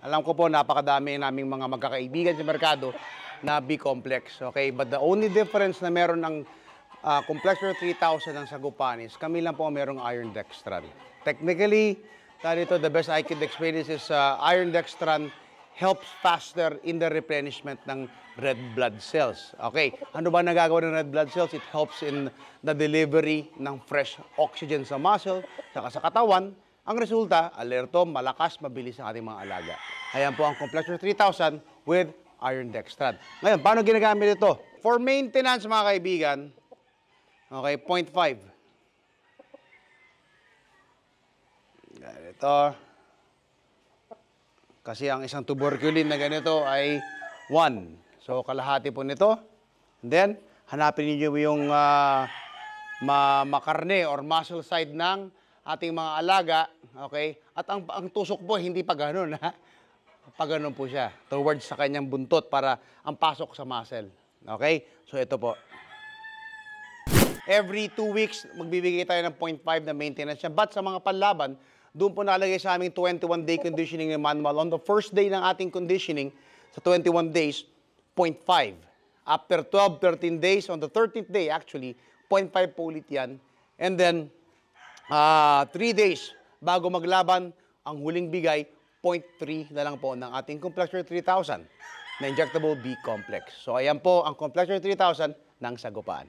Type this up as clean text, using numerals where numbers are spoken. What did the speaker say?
Alam ko po, napakadami naming mga magkakaibigan sa merkado na B-complex. Okay? But the only difference na meron ng Complexor 3000 ng Sagupanis, kami lang po merong iron dextran. Technically, dito, the best I could explain is iron dextran helps faster in the replenishment ng red blood cells. Okay, ano ba nagagawa ng red blood cells? It helps in the delivery ng fresh oxygen sa muscle, saka sa katawan. Ang resulta, alerto, malakas, mabilis ang ating mga alaga. Ayan po ang Complexor 3000 with iron dextran. Ngayon, paano ginagamit ito? For maintenance, mga kaibigan, okay, 0.5. Ganito. Kasi ang isang tuberculin na ganito ay 1. So, kalahati po nito. And then, hanapin niyo yung makarne or muscle side ng ating mga alaga. Okay? At ang tusok po, hindi pa ganun. Pa ganun po siya. Towards sa kanyang buntot para ang pasok sa muscle. Okay? So, ito po. Every 2 weeks, magbibigay tayo ng 0.5 na maintenance siya. But sa mga panlaban, doon po nakalagay sa aming 21-day conditioning manual. On the first day ng ating conditioning, sa 21 days, 0.5. After 12, 13 days, on the 13th day actually, 0.5 po ulit yan. And then, 3 days bago maglaban, ang huling bigay, 0.3 na lang po ng ating Complexor 3000 na injectable B-complex. So ayan po ang Complexor 3000 ng Sagupaan.